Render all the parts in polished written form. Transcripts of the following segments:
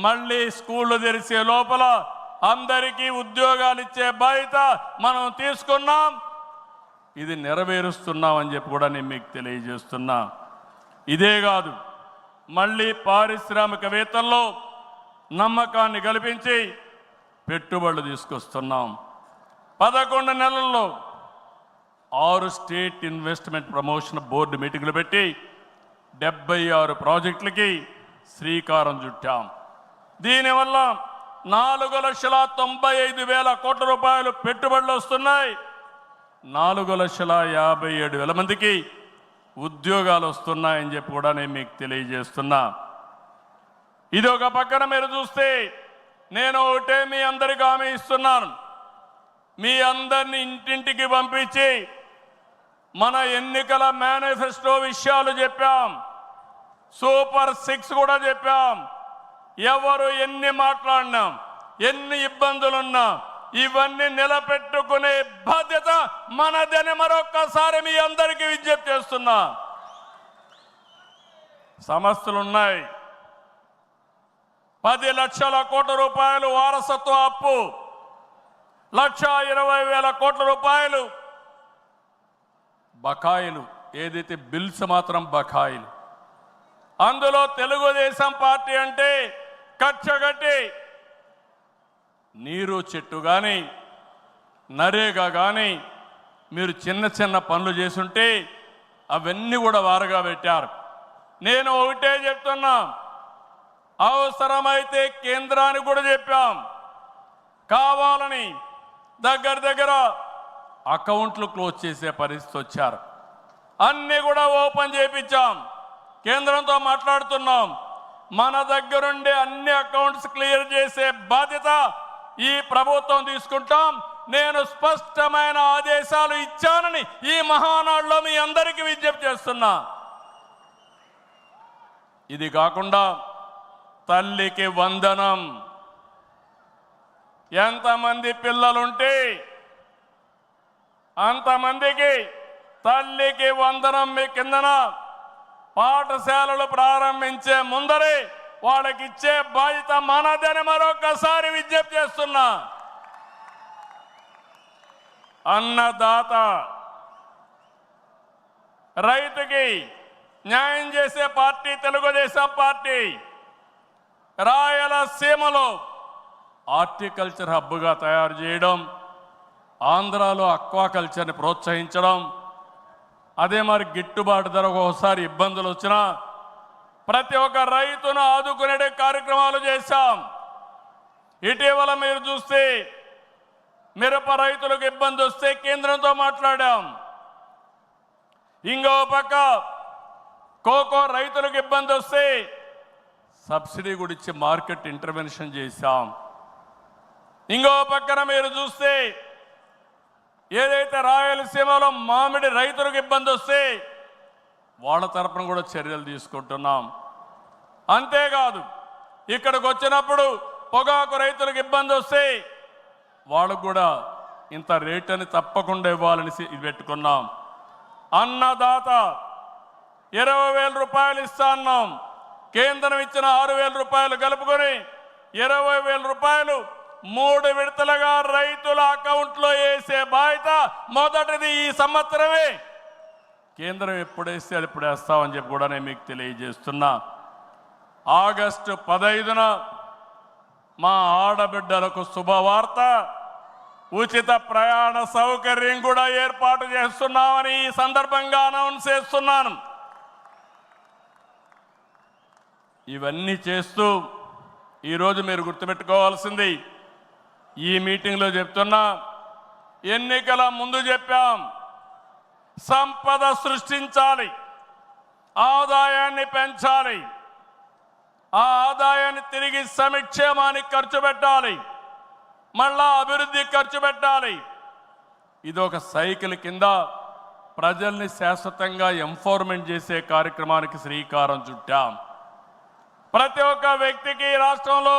మళ్ళీ స్కూళ్ళు తెరిచే లోపల అందరికీ ఉద్యోగాలు ఇచ్చే బాధ్యత మనం తీసుకున్నాం. ఇది నెరవేరుస్తున్నామని చెప్పి కూడా నేను మీకు తెలియజేస్తున్నా. ఇదే కాదు, మళ్ళీ పారిశ్రామికవేత్తల్లో నమ్మకాన్ని కల్పించి పెట్టుబడులు తీసుకొస్తున్నాం. 11 నెలల్లో 6 స్టేట్ ఇన్వెస్ట్మెంట్ ప్రమోషన్ బోర్డు మీటింగులు పెట్టి 76 ప్రాజెక్టులకి శ్రీకారం చుట్టాం. దీనివల్ల 4,95,000 కోట్ల రూపాయలు పెట్టుబడులు వస్తున్నాయి. 4,57,000 మందికి ఉద్యోగాలు వస్తున్నాయని చెప్పి కూడా నేను మీకు తెలియజేస్తున్నా. ఇది ఒక పక్కన మీరు చూస్తే నేను ఒకటే మీ అందరికీ హామీ ఇస్తున్నాను. మీ అందరిని ఇంటింటికి పంపించి మన ఎన్నికల మేనిఫెస్టో విషయాలు చెప్పాం. సూపర్ 6 కూడా చెప్పాం. ఎవరు ఎన్ని మాట్లాడినా, ఎన్ని ఇబ్బందులున్నా ఇవన్నీ నిలబెట్టుకునే బాధ్యత మనదని మరొక్కసారి మీ అందరికీ విజ్ఞప్తి చేస్తున్నా. సమస్యలు ఉన్నాయి. 10 లక్షల కోట్ల రూపాయలు వారసత్వ అప్పు, 1,20,000 కోట్ల రూపాయలు బకాయిలు, ఏదైతే బిల్స్ మాత్రం బకాయిలు. అందులో తెలుగుదేశం పార్టీ అంటే కచ్చగట్టి నీరు చెట్టు కానీ నరేగా కానీ మీరు చిన్న చిన్న పనులు చేసుంటే అవన్నీ కూడా వారగా పెట్టారు. నేను ఒకటే చెప్తున్నా, అవసరమైతే కేంద్రానికి కూడా చెప్పాం. కావాలని దగ్గర అకౌంట్లు క్లోజ్ చేసే పరిస్థితి వచ్చారు. అన్నీ కూడా ఓపెన్ చేయించాం. కేంద్రంతో మాట్లాడుతున్నాం. మన దగ్గరుండే అన్ని అకౌంట్స్ క్లియర్ చేసే బాధ్యత ఈ ప్రభుత్వం తీసుకుంటాం. నేను స్పష్టమైన ఆదేశాలు ఇచ్చానని ఈ మహానాడులో మీ అందరికీ విజ్ఞప్తి చేస్తున్నా. ఇది కాకుండా తల్లికి వందనం, ఎంతమంది పిల్లలుంటే అంతమందికి తల్లికి వందనం మీ కిందన పాఠశాలలు ప్రారంభించే ముందరే వాళ్ళకి ఇచ్చే బాధ్యత మనదని మరొకసారి విజ్ఞప్తి చేస్తున్నా. అన్నదాత రైతుకి న్యాయం చేసే పార్టీ తెలుగుదేశం పార్టీ. రాయలసీమలో హార్టికల్చర్ హబ్గా తయారు చేయడం, ఆంధ్రాలో అక్వాకల్చర్ని ప్రోత్సహించడం, అదే మరి గిట్టుబాటు ధర ఒకసారి ఇబ్బందులు వచ్చినా ప్రతి ఒక్క రైతును ఆదుకునే కార్యక్రమాలు చేశాం. ఇటీవల మీరు చూస్తే మిరప రైతులకు ఇబ్బంది వస్తే కేంద్రంతో మాట్లాడాం. ఇంకో పక్క కోకో రైతులకు ఇబ్బంది వస్తే సబ్సిడీ కూడా ఇచ్చి మార్కెట్ ఇంటర్వెన్షన్ చేశాం. ఇంకో పక్కన మీరు చూస్తే ఏదైతే రాయలసీమలో మామిడి రైతులకు ఇబ్బంది వస్తే వాళ్ళ తరపున కూడా చర్యలు తీసుకుంటున్నాం. అంతేకాదు ఇక్కడికి వచ్చినప్పుడు పొగాకు రైతులకు ఇబ్బంది వస్తే వాళ్ళకు కూడా ఇంత రేట్ అని తప్పకుండా ఇవ్వాలని ఇది పెట్టుకున్నాం. అన్నదాత 20,000 రూపాయలు ఇస్తా అన్నాం. కేంద్రం ఇచ్చిన 6,000 రూపాయలు కలుపుకొని 20,000 రూపాయలు 3 విడతలుగా రైతుల అకౌంట్లో వేసే బాధ్యత మొదటిది ఈ సంవత్సరమే. కేంద్రం ఎప్పుడు వేస్తే అది ఇప్పుడు వేస్తామని చెప్పి కూడా నేను మీకు తెలియజేస్తున్నా. ఆగస్టు 15న మా ఆడబిడ్డలకు శుభవార్త, ఉచిత ప్రయాణ సౌకర్యం కూడా ఏర్పాటు చేస్తున్నామని ఈ సందర్భంగా అనౌన్స్ చేస్తున్నాను. ఇవన్నీ చేస్తూ ఈరోజు మీరు గుర్తుపెట్టుకోవాల్సింది, ఈ మీటింగ్లో చెప్తున్నా, ఎన్నికల ముందు చెప్పాం, సంపద సృష్టించాలి, ఆదాయాన్ని పెంచాలి, ఆ ఆదాయాన్ని తిరిగి సంక్షేమానికి ఖర్చు పెట్టాలి, మళ్ళా అభివృద్ధి ఖర్చు పెట్టాలి. ఇది ఒక సైకిల్ కింద ప్రజల్ని శాశ్వతంగా ఎంపవర్మెంట్ చేసే కార్యక్రమానికి శ్రీకారం చుట్టాం. ప్రతి ఒక్క వ్యక్తికి రాష్ట్రంలో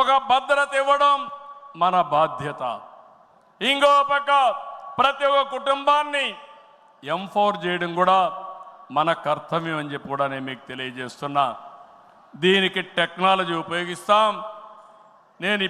ఒక భద్రత ఇవ్వడం మన బాధ్యత. ఇంకో పక్క ప్రతి ఒక్క కుటుంబాన్ని ఎంపవర్ చేయడం కూడా మన కర్తవ్యం అని చెప్పి కూడా నేను మీకు తెలియజేస్తున్నా. దీనికి టెక్నాలజీ ఉపయోగిస్తాం. నేను